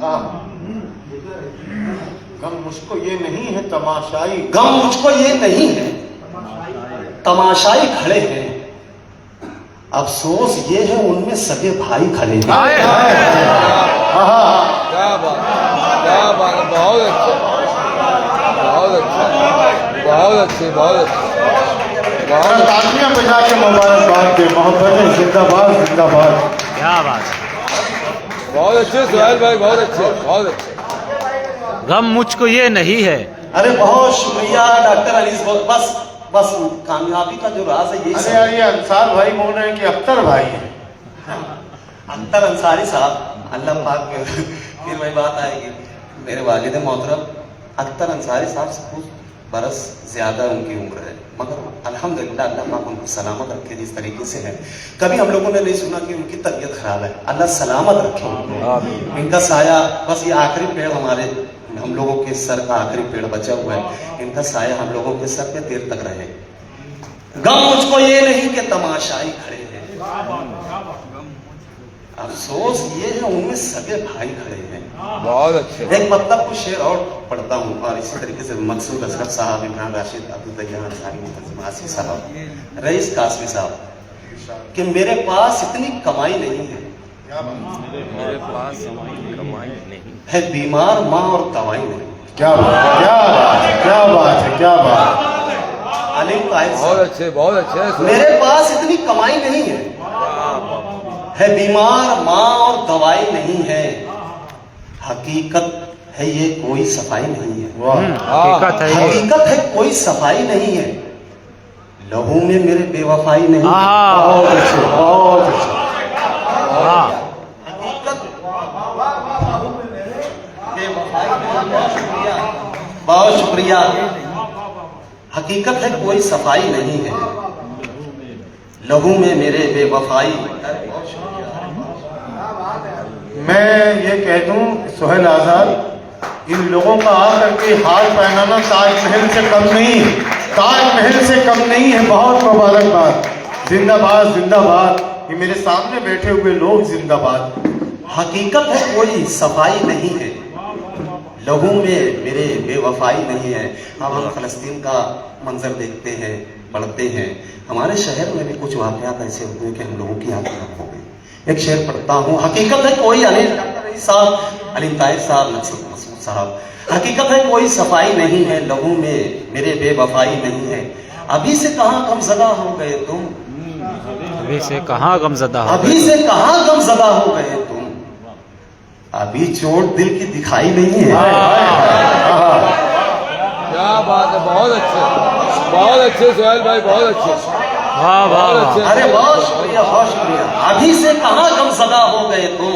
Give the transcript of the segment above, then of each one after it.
हाँ। गम मुझको ये नहीं है तमाशाई, गम मुझको ये नहीं है तमाशाई खड़े हैं, अफसोस ये है उनमें सगे भाई खड़े हैं। क्या बात, क्या बात, बहुत अच्छे, बहुत अच्छे, बहुत अच्छे, बहुत अच्छे, बहुत तालियां बजा के मुबारकबाद दे। मोहब्बत जिंदाबाद जिंदाबाद। क्या बात है। बहुत अच्छे सुहेल भाई, बहुत अच्छे, बहुत अच्छे। गम मुझको ये नहीं है। अरे बहुत शुक्रिया डॉक्टर अनीस, बस बस कामयाबी का जो राज है यही अरे यार ये अंसार भाई बोल रहे हैं कि अख्तर भाई है। अख्तर अंसारी साहब, अल्लाह पाक में फिर वही बात आएगी। मेरे वालिद मोहतरम अख्तर अंसारी साहब से कुछ बरस ज्यादा उनकी उम्र है, मगर अल्हम्दुलिल्लाह अल्लाह पाक उनको सलामत रखे। जिस तरीके से है, कभी हम लोगों ने नहीं सुना कि उनकी तबीयत खराब है। अल्लाह सलामत रखे उनको। इनका साया, बस ये आखिरी पेड़ हमारे, हम लोगों के सर का आखिरी पेड़ बचा हुआ है, इनका साया हम लोगों के सर पे देर तक रहे। गम मुझको ये नहीं कि तमाशाई खड़े हैं, अफसोस ये है उनमें सगे भाई खड़े हैं। बहुत अच्छे। एक मतलब कुछ शेर और पढ़ता हूँ, और इसी तरीके से मकसूद अशरफ साहब, इमरान राशिद, अब्दुल दय्यान अंसारी, मुतज़िम आसिफ साहब, रईस कासमी साहब, कि मेरे पास इतनी कमाई नहीं है, मेरे पास कमाई नहीं है बीमार माँ और दवाई नहीं। क्या बात, क्या बात है, क्या बात है, क्या बात। अलीम ताहिर बहुत साहब, अच्छे, बहुत अच्छे। मेरे पास इतनी कमाई नहीं है बीमार माँ और दवाई नहीं है, हकीकत है ये कोई सफाई नहीं है। हकीकत है ये। हकीकत है कोई सफाई नहीं है, लहू में मेरे बेवफाई नहीं। बहुत अच्छे, बहुत अच्छे। वाह। हकीकत बेवफाई नहीं। बहुत शुक्रिया, बहुत शुक्रिया। हकीकत है कोई सफाई नहीं है, लहू में मेरे बेवफाई। मैं ये कह दूं सुहेल आजाद, इन लोगों का आकर के हार पहनाना ताजमहल से कम नहीं, ताजमहल से कम नहीं है। बहुत मुबारकबाद, जिंदाबाद जिंदाबाद। ये मेरे सामने बैठे हुए लोग जिंदाबाद। हकीकत है कोई सफाई नहीं है, लहू में मेरे बेवफाई नहीं है। अब हम फलस्तीन का मंजर देखते हैं, पढ़ते हैं, हमारे शहर में भी कुछ वाकयात ऐसे हुए कि हम लोगों की आंखें हो गई। एक शेर पढ़ता हूँ, हकीकत है कोई अलीम ताहिर साहब, नक्सल मसूद साहब, हकीकत है कोई सफाई नहीं है, लहू में मेरे बेवफाई नहीं है। अभी से कहाँ गमज़दा हो गए तुम, अभी से कहाँ गमज़दा हो अभी से कहाँ गमज़दा हो गए तुम, अभी चोट दिल की दिखाई नहीं है। क्या बात है, बहुत अच्छे, बहुत अच्छे सुहेल भाई, बहुत अच्छे। वाह वाह वाह। अरे बहुत शुक्रिया, बहुत शुक्रिया। अभी से कहाँ गमज़दा हो गए तुम,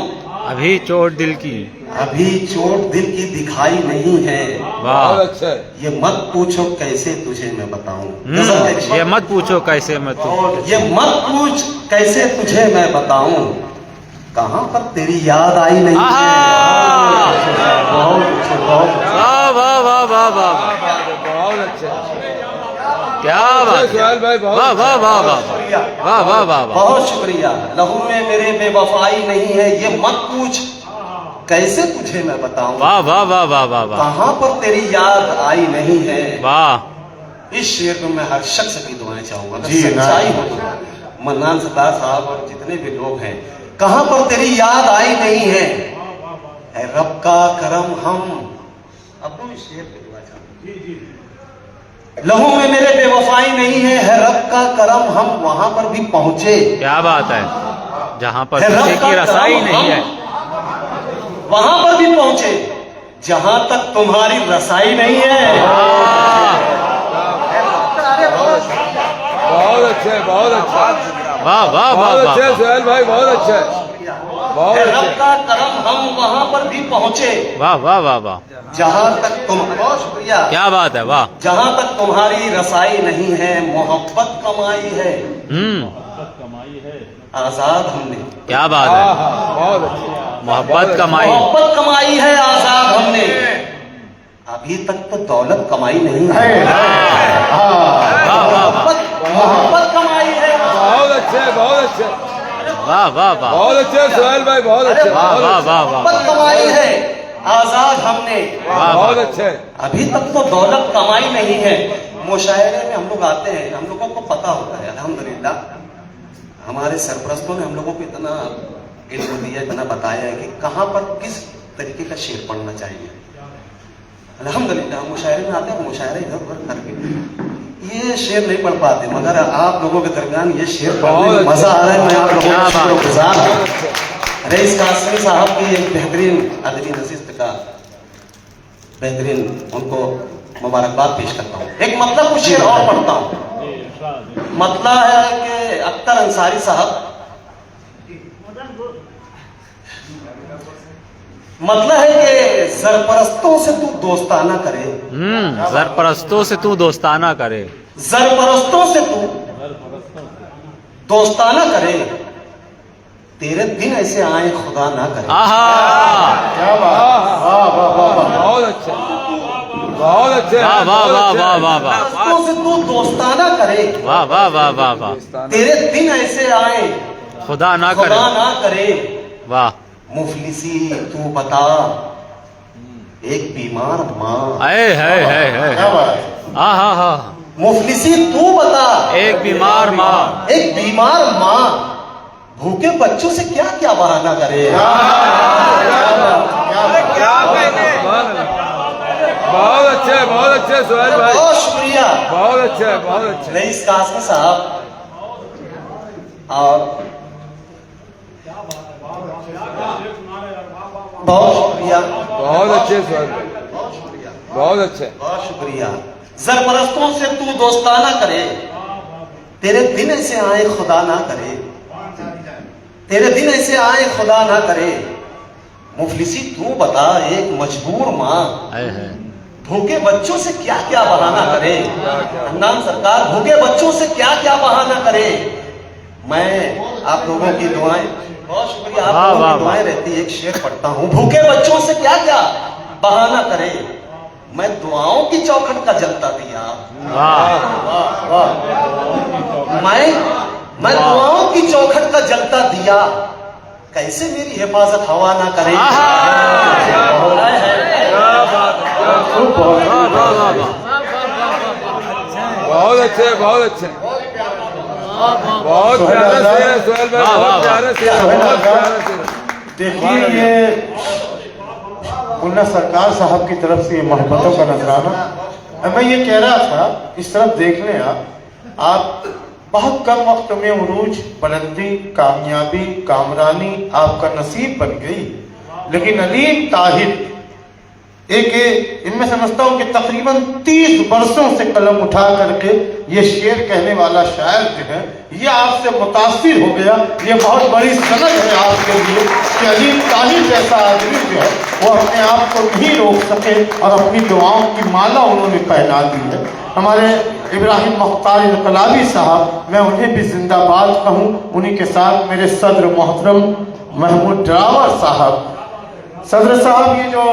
अभी चोट दिल की, अभी चोट दिल की दिखाई नहीं है। बहुत वाह। अच्छे। ये मत पूछो कैसे तुझे मैं बताऊं, ये मत पूछो कैसे मैं तू, ये मत पूछ कैसे तुझे मैं बताऊं, कहाँ पर तेरी याद आई नहीं है। बहुत अच्छे, बहुत अच्छे। वाह वाह वाह वाह वाह। बहुत अच्छे क्या बात है। सुहेल भाई, बहुत वाह वाह वाह वाह शुक्रिया, वाह वाह वाह वाह। बहुत शुक्रिया। लहू में मेरे बेवफाई नहीं है, ये मत पूछ कैसे तुझे मैं बताऊं, वाह वाह वाह वाह वाह वाह कहाँ पर तेरी याद आई नहीं है। वाह। इस शेर में मैं हर शख्स की दुआएं चाहूंगा, जी, सच्चाई हो तो। मन्नान सत्तार साहब और जितने भी लोग हैं, कहाँ पर तेरी याद आई नहीं है रब का करम हम। अब तो इस शेर पे दुआ चाहूंगा, लहू में मेरे बेवफाई नहीं है रब का करम हम वहां पर भी पहुंचे। क्या बात है, जहाँ पर है रब किसी का की रसाई करम नहीं है, वहां पर भी पहुंचे जहां तक तुम्हारी रसाई नहीं है। बहुत अच्छे, बहुत अच्छे, वाह वाह वाह बहुत वाह अच्छे सुहेल भाई, बहुत अच्छे, बहुत है रब अच्छे। का करम हम वहां पर भी पहुंचे वाह वाह वाह वाह। जहां तक तुम, बहुत शुक्रिया, क्या बात है, वाह। जहां तक तुम्हारी रसाई नहीं है मोहब्बत कमाई है, आजाद हमने। क्या बात है, बहुत अच्छे, मोहब्बत कमाई। मोहब्बत कमाई है आजाद हमने, अभी तक तो दौलत कमाई नहीं है। वाह वाह वाह मोहब्बत कमाई है, बहुत अच्छे, बहुत अच्छे, वाह वाह वाह। बहुत अच्छे सुहेल भाई, बहुत अच्छे, वाह वाह वाह वाह मोहब्बत कमाई है, आपने। वाह बहुत वाह अच्छे। अभी तक तो दौलत कमाई नहीं है। मुशायरे में हम लोग आते हैं, हम लोगों को पता होता है अल्हम्दुलिल्लाह। हमारे सरपरस्तों ने हम लोगों को इतना इल्म दिया, इतना बताया है कि कहाँ पर किस तरीके का शेर पढ़ना चाहिए। अल्हम्दुलिल्लाह हम मुशायरे में आते हैं, मुशायरे इधर उधर करके ये शेर नहीं पढ़ पाते, मगर आप लोगों के दरमियान ये शेर पढ़ने में मजा आ रहा है। मैं आप लोगों क्या का बात। शुक्रगुजार हूं। रईस कासमी साहब की एक बेहतरीन अदबी नशिस्त का बेहतरीन उनको मुबारकबाद पेश करता हूँ। एक मतलब कुछ शेर और पढ़ता हूँ। मतलब है कि अख्तर अंसारी साहब, मतलब है कि सरपरस्तों से तू दोस्ताना करे, सरपरस्तों से तू दोस्ताना करे, सरपरस्तों से तू दोस्ताना करे, तेरे दिन ऐसे आए खुदा ना करे। आहा क्या बात, वाह वाह वाह वाह। बहुत अच्छे, बहुत अच्छे, वाह वाह वाह वाह वाह वाह सरपरस्तों से तू दोस्ताना करे, वाह वाह वाह वाह वाह, तेरे दिन ऐसे आए खुदा ना करे, खुदा ना करे। वाह। मुफलिसी तू बता, एक बीमार माँ। है क्या बात। आहा हा, मुफलिसी तू बता, एक बीमार माँ, एक बीमार माँ भूखे बच्चों से क्या क्या बहाना करे। बहुत अच्छे, बहुत अच्छे सुहेल भाई, बहुत शुक्रिया बहुत अच्छे, बहुत अच्छे। रईस कासमी साहब। और बहुत शुक्रिया, बहुत अच्छे सुहेल भाई, बहुत अच्छे। बहुत शुक्रिया। सरपरस्तों से तू दोस्ताना करे, तेरे दिन ऐसे आए खुदा ना करे, तेरे दिन ऐसे आए खुदा ना करे। मुफलिसी तू बता, एक मजबूर माँ भूखे बच्चों से क्या क्या बहाना करे। अन्नान सरकार भूखे बच्चों से क्या क्या बहाना करे। मैं आप लोगों की दुआएं, बहुत शुक्रिया, आप वाह, लोगों वाह, की दुआएं रहती है। एक शेर पढ़ता हूँ, भूखे बच्चों से क्या क्या बहाना करे, मैं दुआओं की चौखट का जलता दिया। वाह वाह वाह। मैं दुआओं की चौखट का जलता दिया, कैसे मेरी हिफाजत हवा ना करे। बहुत अच्छे, बहुत अच्छे, बहुत प्यारे शेर है सुहेल भाई, बहुत प्यारे शेर है, बहुत प्यारे शेर है। देखिए ये मुन्ना सरकार साहब की तरफ से ये मोहब्बतों का नजराना। मैं ये कह रहा था, इस तरफ देख लें आप बहुत कम वक्त में उरूज, बुलंदी, कामयाबी, कामरानी आपका नसीब बन गई। लेकिन अलीम ताहिर एक इनमें समझता हूं कि तकरीबन 30 वर्षों से कलम उठा करके ये शेर कहने वाला शायर जो है ये आपसे मुतासिर हो गया। ये बहुत बड़ी सनद है आपके लिए कि अलीम ताहिर जैसा आदमी जो है वो अपने आप को नहीं रोक सके और अपनी दुआओं की माला उन्होंने पहना दी है। हमारे इब्राहिम मुख्तार इनकलाबी साहब, मैं उन्हें भी जिंदाबाद कहूँ। उन्हीं के साथ मेरे सदर मोहतरम महमूद ड्रावर साहब। सदर साहब, ये जो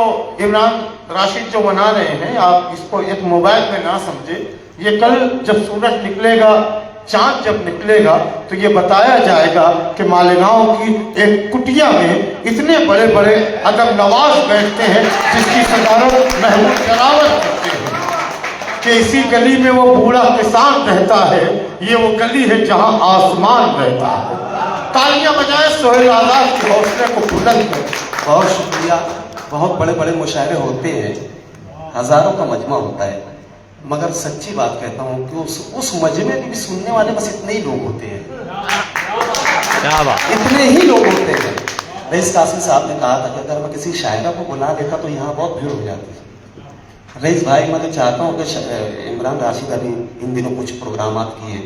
इमरान राशिद जो मना रहे हैं, आप इसको एक मोबाइल में ना समझे। ये कल जब सूरज निकलेगा, चांद जब निकलेगा, तो ये बताया जाएगा कि मालेगांव की एक कुटिया में इतने बड़े बड़े अदब नवाज बैठते हैं जिसकी सदारत महमूद ड्रावर करते हैं कि इसी गली में वो बूढ़ा किसान रहता है। ये वो गली है जहां आसमान रहता है। तालियां बजाएं सोहेल आजाद के हौसले को बुलंद करें। बहुत शुक्रिया। बहुत बड़े बड़े मुशायरे होते हैं, हजारों का मजमा होता है, मगर सच्ची बात कहता हूँ कि उस मजमे में भी सुनने वाले बस इतने ही लोग होते हैं। क्या बात। इतने ही लोग होते हैं। रईस कासमी साहब ने कहा था कि अगर मैं किसी शायरा को बुला देता तो यहाँ बहुत भीड़ हो जाती। रईस भाई, मैं तो चाहता हूँ कि इमरान राशिद अभी इन दिनों कुछ प्रोग्राम किए,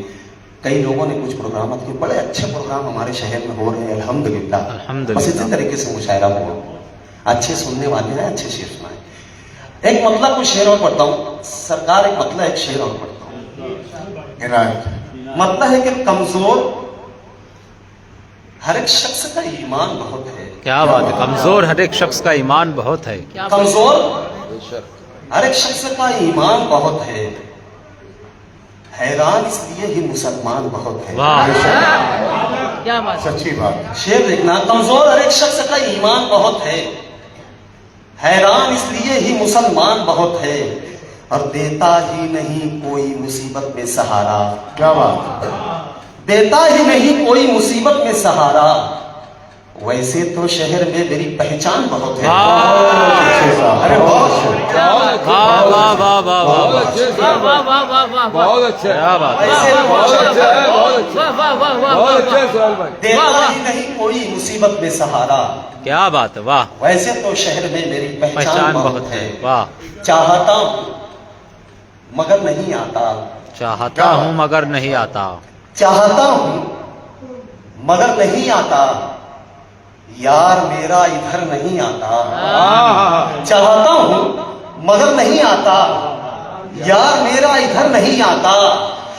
कई लोगों ने कुछ प्रोग्राम किए, बड़े अच्छे प्रोग्राम हमारे शहर में हो रहे हैं अल्हम्दुलिल्लाह। बस इसी तरीके से मुशायरा हो, अच्छे सुनने वाले हैं, अच्छे शेर सुनाए। एक मतलब कुछ शेर और पढ़ता हूँ सरकार, एक मतलब एक शेर और पढ़ता हूँ। मतलब है कि कमजोर हर एक शख्स का ईमान बहुत है। क्या बात है, कमजोर हर एक शख्स का ईमान बहुत है। कमजोर हर एक शख्स का ईमान बहुत है, हैरान इसलिए ही मुसलमान बहुत है। वाह क्या बात, सच्ची बात। शेर देखना, कमजोर हर एक शख्स का ईमान बहुत है, हैरान इसलिए ही मुसलमान बहुत है और देता ही नहीं कोई मुसीबत में सहारा। क्या बात। देता ही नहीं कोई मुसीबत में सहारा, वैसे तो शहर में मेरी पहचान बहुत है। अरे बहुत अच्छे। वाह वाह वाह वाह बहुत वाह अच्छे बहुत अच्छे क्या बात है। वैसे तो बहुत शहर अच्छे में बहुत अच्छे बहुत अच्छे सोहेल भाई। देता ही नहीं कोई मुसीबत में सहारा, क्या बात है। वाह वैसे तो शहर में मेरी पहचान पहचान बहुत है। वाह चाहता हूँ मगर नहीं आता, चाहता हूँ मगर नहीं आता, चाहता हूँ मगर नहीं आता, यार मेरा इधर नहीं आता। चाहता हूँ मगर नहीं आता, यार मेरा इधर नहीं आता,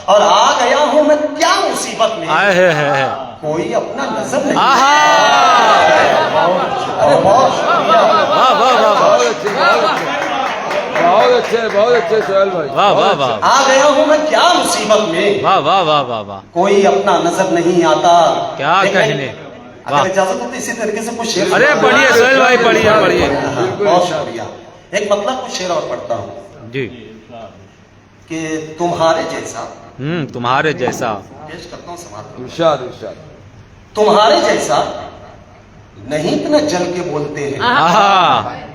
और आ गया हूँ मैं क्या मुसीबत में, आए है। कोई अपना नजर नहीं। आहा अरे बहुत शुक्रिया। वाह वाह वाह बहुत अच्छे बहुत अच्छे सोहेल भाई। वाह वाह वाह आ गया हूँ मैं क्या मुसीबत में, वाह वाह वाह वाह वाह कोई अपना नजर नहीं आता। क्या लेकिन कहने। वाह अगर इजाजत हो तो इसी तरीके से कुछ शेर। अरे पढ़िए सोहेल भाई पढ़िए पढ़िए। बहुत शुक्रिया। एक मतलब कुछ शेर और पढ़ता हूँ जी कि तुम्हारे जैसा, तुम्हारे जैसा, पेश करता हूँ समाज, इरशाद इरशाद। तुम्हारे जैसा नहीं इतना जल के बोलते हैं, आहा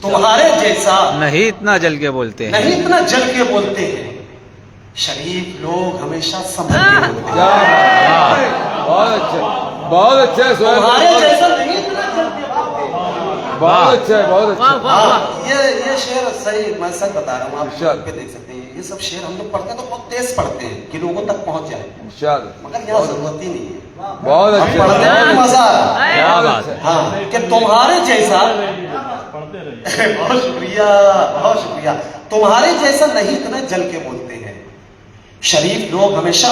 तुम्हारे जैसा नहीं इतना जल के बोलते हैं, नहीं इतना जल के बोलते हैं, शरीफ लोग हमेशा संभल के बोलते क्या हैं। बहुत अच्छे सोहेल तुम्हारे भाई। जैसा नहीं इतना जल के बोलते हैं। बहुत अच्छे हाँ, ये शेर सही, मैं सच बता रहा हूँ, आप इरशाद। पे देख सकते हैं। ये सब शेर हम लोग पढ़ते हैं तो बहुत तेज पढ़ते हैं कि लोगों तक पहुंच जाए, इरशाद। मगर यहाँ जरूरत ही नहीं है। बहुत हम अच्छे पढ़ते हैं तो मजा आ रहा है। क्या बात है। हाँ, कि तुम्हारे जैसा बहुत शुक्रिया बहुत शुक्रिया। तुम्हारे जैसा नहीं इतना जल के बोलते हैं, शरीफ लोग हमेशा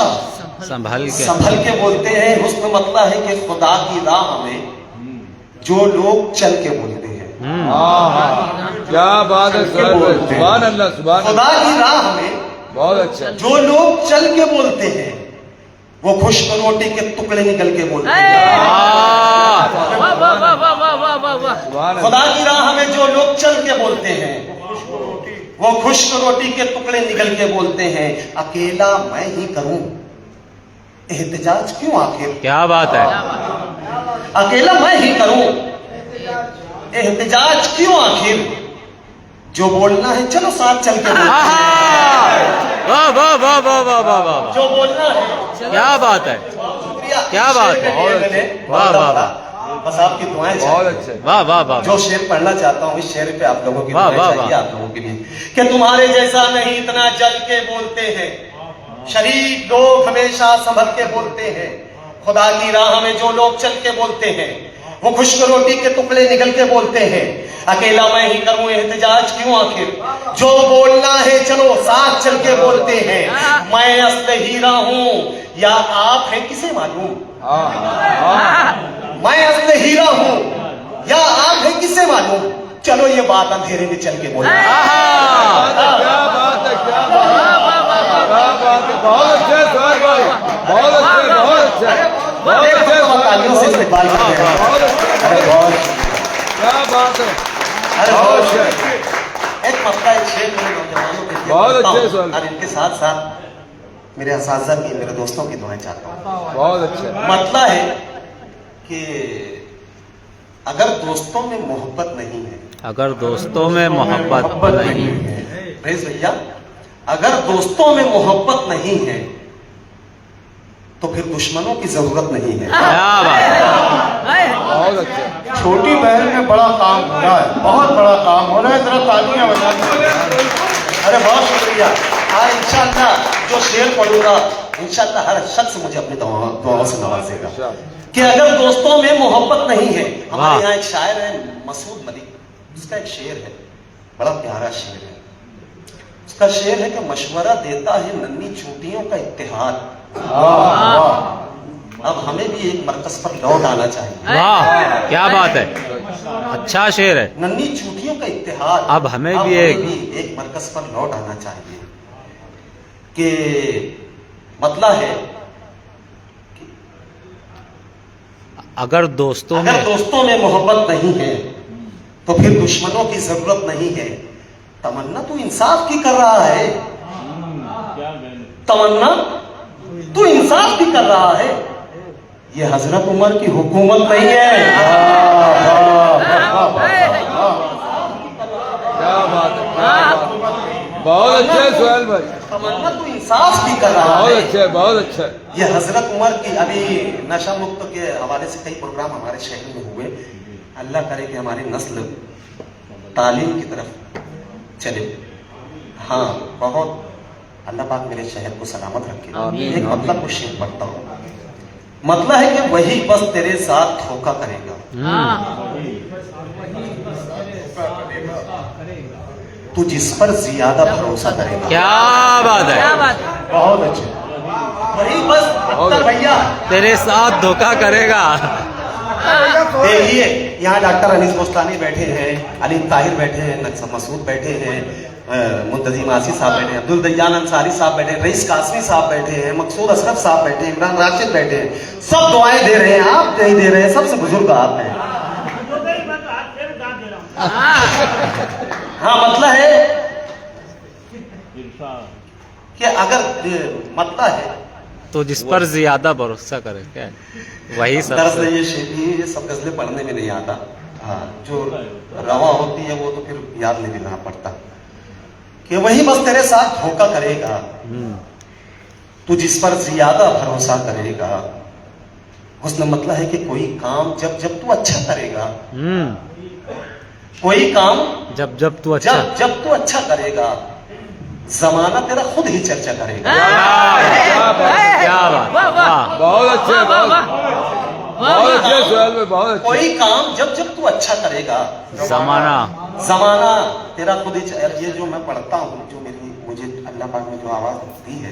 संभल के, संभल के बोलते हैं। हुस्न मतलब है कि खुदा की राह में जो लोग चल के बोलते हैं। क्या बात है सोहेल भाई। सुभान अल्लाह सुभान खुदा अल्लाह। की राह में बहुत अच्छा। जो लोग चल के बोलते हैं वो खुश्क रोटी के टुकड़े निकल के बोलते हैं। सुभान अल्लाह। खुदा की राह में जो लोग चल के बोलते हैं वो खुश्क रोटी के टुकड़े निकल के बोलते हैं। अकेला मैं ही करूं एहतजाज क्यों आखिर, क्या बात है। अकेला मैं ही करूं एहतजाज क्यों आखिर, जो बोलना है चलो साथ चल के बोलते हैं। वाह वाह वाह वाह वाह वाह वाह जो बोलना है क्या बात है। शुक्रिया। क्या बात है। वाह, वाह, वाह। बस आपकी दुआएं बहुत चाहिए। अच्छे। वाह वाह वाह जो शेर पढ़ना चाहता हूँ इस शेर पे आप लोगों की वाह, दुआएं वाह, चाहिए, वाह। आप लोगों के लिए कि तुम्हारे जैसा नहीं इतना जल के बोलते हैं, शरीफ लोग हमेशा संभल के बोलते हैं। खुदा की राह में जो लोग चल के बोलते हैं वो खुश्क रोटी के टुकड़े निकल के बोलते हैं। अकेला मैं ही करूं एहतजाज क्यों आखिर, जो बोलना है चलो साथ चल के बोलते हैं। मैं असली हीरा हूं या आप हैं किसे मालूम, मैं असली हीरा हूं या आप हैं किसे मालूम, चलो ये बात अंधेरे में चल के बोलते हैं। क्या बात है क्या बात है। बहुत अच्छे सोहेल भाई। बहुत अच्छे बहुत अच्छे बहुत अच्छे तालियों से इस्तेमाल करते हैं। बहुत अच्छे। अरे बहुत क्या बात है। अरे बहुत बहुत अच्छे। एक मसला एक शेर मेरे नौजवानों के लिए बहुत करता अच्छे हूं, सवाल। और इनके साथ साथ मेरे असातिज़ा की, मेरे दोस्तों की दुआएं चाहता हूँ। बहुत अच्छे। मतलब है कि अगर दोस्तों में मोहब्बत नहीं है, अगर दोस्तों में मोहब्बत नहीं है, प्रेज भैया, अगर दोस्तों में मोहब्बत नहीं है तो फिर दुश्मनों की जरूरत नहीं है। क्या बात है। बहुत अच्छे। छोटी बहन में बड़ा काम हो रहा है, बहुत बड़ा काम हो रहा है, जरा तालियां बजा दीजिए। अरे बहुत शुक्रिया। हाँ इंशाअल्लाह जो शेर पढ़ूंगा इंशाअल्लाह हर शख्स मुझे अपनी दुआओं से नवाजेगा कि अगर दोस्तों में मोहब्बत नहीं है। हमारे यहाँ एक शायर है मसूद मलिक, उसका एक शेर है, बड़ा प्यारा शेर है। उसका शेर है कि मशवरा देता है नन्ही चूटियों का इत्तेहाद, अब हमें भी एक मरकज पर लौट आना चाहिए। वाह क्या बात है। अच्छा शेर है। नन्ही चूटियों का इत्तेहाद, अब हमें भी एक मरकज पर लौट आना चाहिए। कि मतलब है कि अगर दोस्तों अगर में दोस्तों में मोहब्बत नहीं है तो फिर दुश्मनों की जरूरत नहीं है। तमन्ना तू इंसाफ की कर रहा है, तमन्ना तू इंसाफ की कर रहा है। ये हजरत उमर की हुकूमत नहीं है। क्या बात है, क्या बात है। बहुत अच्छे है सुहेल भाई, तमन्ना तू इंसाफ की कर रहा बहुत है। अच्छे है, बहुत अच्छा है। ये हजरत उमर की अभी नशा मुक्त के हवाले से कई प्रोग्राम हमारे शहर में हुए। अल्लाह करे कि हमारी नस्ल तालीम की तरफ चले। हाँ, बहुत अल्लाह पाक मेरे शहर को सलामत रखे। आमीन, एक आमीन। मतलब को शेर पढ़ता हूँ। मतलब है कि वही बस तेरे साथ धोखा करेगा, तू जिस पर ज्यादा भरोसा करेगा। क्या बात है, बहुत अच्छे। वही बस अख्तर भैया तेरे साथ धोखा करेगा। देखिए, यहाँ डॉक्टर अनीस बोस्तानी बैठे हैं, अलीम ताहिर बैठे हैं, नक्सर मसूद बैठे हैं, मुंतजिम आसिफ साहब बैठे हैं, अब्दुल दयान अंसारी साहब बैठे हैं, रईस कासमी साहब बैठे हैं, मकसूद अशरफ साहब बैठे हैं, इमरान राशिद बैठे हैं। सब दुआएं दे रहे हैं, आप नहीं दे रहे हैं, सबसे बुजुर्ग आप हैं। हाँ, मतलब है कि अगर मतलब है तो जिस पर ज्यादा भरोसा करे, क्या वही सब। दरअसल ये सब गजलें पढ़ने में नहीं आता। हाँ, जो रवा होती है वो तो फिर याद नहीं दिलाना पड़ता कि वही बस तेरे साथ धोखा करेगा, तू जिस पर ज्यादा भरोसा करेगा। उसने मतलब है कि कोई काम जब जब तू अच्छा करेगा, कोई काम जब जब तू अच्छा, जब जब तू अच्छा करेगा, जमाना तेरा खुद ही चर्चा करेगा। क्या बात, वाह। बहुत अच्छे, बहुत अच्छे सुहेल भाई, बहुत अच्छे। कोई काम जब जब तू अच्छा करेगा, जमाना जमाना तेरा खुद ही ये जो मैं पढ़ता हूँ, जो मुझे अल्लाह पाक ने जो आवाज दी है,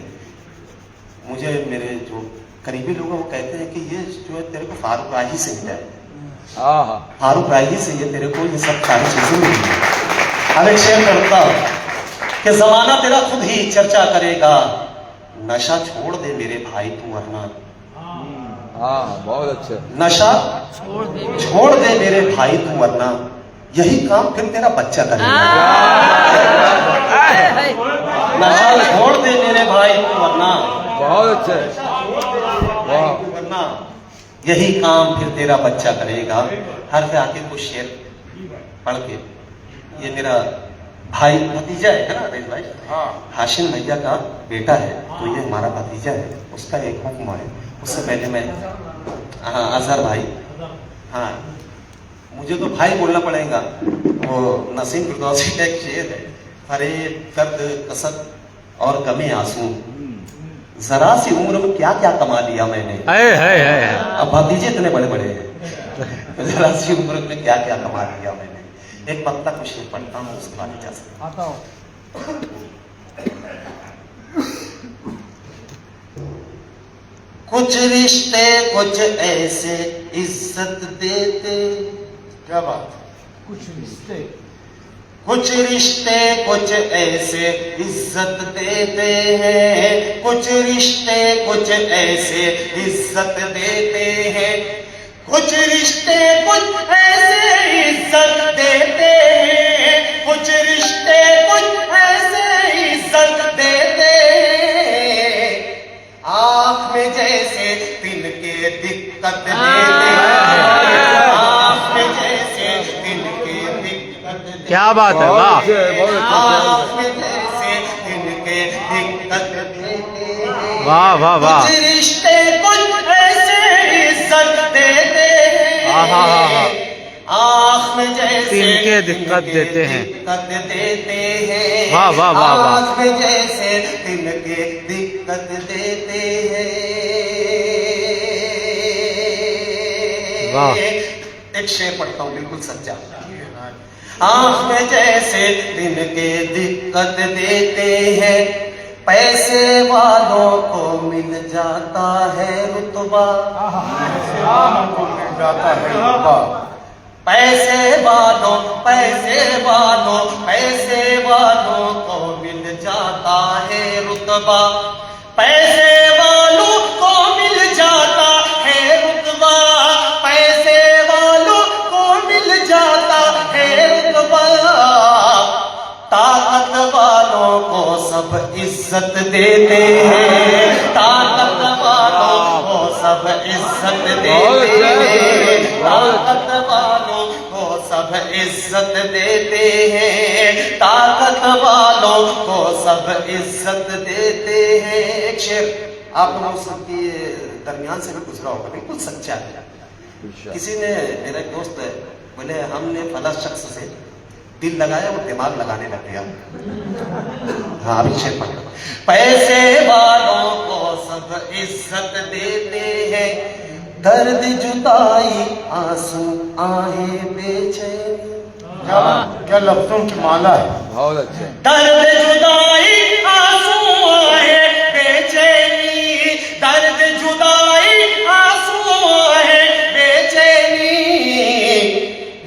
मुझे मेरे जो करीबी लोग हैं वो कहते हैं कि ये जो है तेरे को फारूक राही से मिला है। हाँ, फारूक राही से ये तेरे को ये सब सारी चीजें मिली है। अब एक शेर करता हूँ कि जमाना तेरा खुद ही चर्चा करेगा, नशा छोड़ दे मेरे भाई तू वरना, हाँ, बहुत अच्छे। नशा छोड़ दे मेरे भाई तू वरना, यही काम फिर तेरा बच्चा करेगा। नशा छोड़ दे मेरे भाई तू वरना, बहुत अच्छे, वाह। वरना यही काम फिर तेरा बच्चा करेगा। हर पे आके कुछ शेर पढ़ के, ये मेरा भाई भतीजा है ना रईस भाई, हाशिम भैया का बेटा है, तो ये हमारा भतीजा है, उसका एक हुक्म है। उससे पहले मैं, हाँ, अजहर भाई, हाँ, मुझे तो भाई बोलना पड़ेगा। वो नसीम फिरदौसी का एक शेर है, फरेब दर्द कसद और गमे आंसू, जरा सी उम्र में क्या क्या कमा लिया मैंने। है। अब भतीजे इतने बड़े बड़े हैं, जरा सी उम्र में क्या क्या कमा लिया मैंने। एक पत्ता कुछ शेर पढ़ता हूँ, उसके बाद जा सकता हूँ। कुछ रिश्ते कुछ ऐसे इज्जत देते, क्या बात। कुछ रिश्ते कुछ ऐसे इज्जत देते हैं, कुछ रिश्ते कुछ ऐसे इज्जत देते हैं, कुछ रिश्ते कुछ ऐसे इज्जत देते हैं, कुछ रिश्ते कुछ ऐसे इज्जत देते हैं, आँख में जैसे तिनके दिक्कत देते हैं, आँख में जैसे तिनके दिक्कत देते हैं। क्या बात है, बहुत वाह। अच्छे, बहुत अच्छे। आँख में जैसे तिनके दिक्कत देते हैं, वाह वाह वाह। कुछ रिश्ते कुछ ऐसे इज्जत देते हाँ, हाँ, हाँ, हाँ। हैं, आँख में जैसे तिनके दिक्कत देते हैं। दिक्कत देते हैं, वाह, वाह, वाह, वाह। आँख में जैसे तिनके दिक्कत देते हैं। वाह। एक शेर पढ़ता हूँ बिल्कुल सच्चा। आँख में जैसे तिनके दिक्कत देते हैं, पैसे वालों को मिल जाता है रुतबा, को मिल जाता है रुतबा। पैसे वालों को मिल जाता है रुतबा, पैसे वालों को मिल जाता है रुतबा, पैसे वालों को मिल जाता है इज्जत देते हैं, ताकत वालों को सब इज्जत देते हैं, ताकत वालों को सब इज्जत देते हैं, ताकत वालों को सब इज्जत देते हैं। एक शेर आप लोगों सबके दरमियान से भी गुजरा होगा, बिल्कुल सच्चा है। किसी ने, मेरा एक दोस्त है, बोले हमने फला शख्स से दिल लगाया, वो दिमाग लगाने लग गया। हाँ अभी शेर पढ़, पैसे वालों को सब इज्जत देते हैं, दर्द जुदाई आंसू आहे बेचैनी। क्या लफ्जों की माला है। बहुत अच्छे। दर्द जुदाई आंसू आहे बेचैनी, दर्द जुदाई आंसू आहे बेचैनी।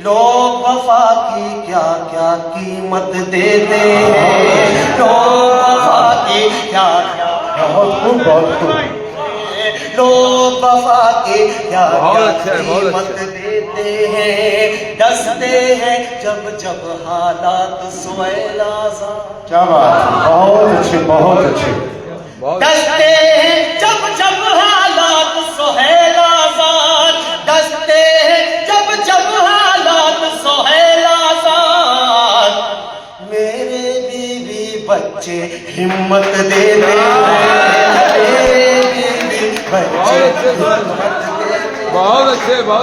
लोग वफा की क्या क्या कीमत देते हैं, लोग वफा की क्या क्या बहुत खूब, बहुत खूब। लोग वफा की क्या बहुत क्या अच्छे, बहुत कीमत अच्छे। देते हैं, डसते हैं जब जब हालात सुएलाज़ा। क्या बात है, बहुत अच्छे, बहुत अच्छे। बहुत डसते हैं जब जब हालात सुहेलाज़ा, डसते हैं जब जब हालात सुहेलाज़ा। मेरे बीवी बच्चे हिम्मत देते हैं, मेरे बीवी बच्चे हिम्मत देते हैं। बहुत अच्छे, बहुत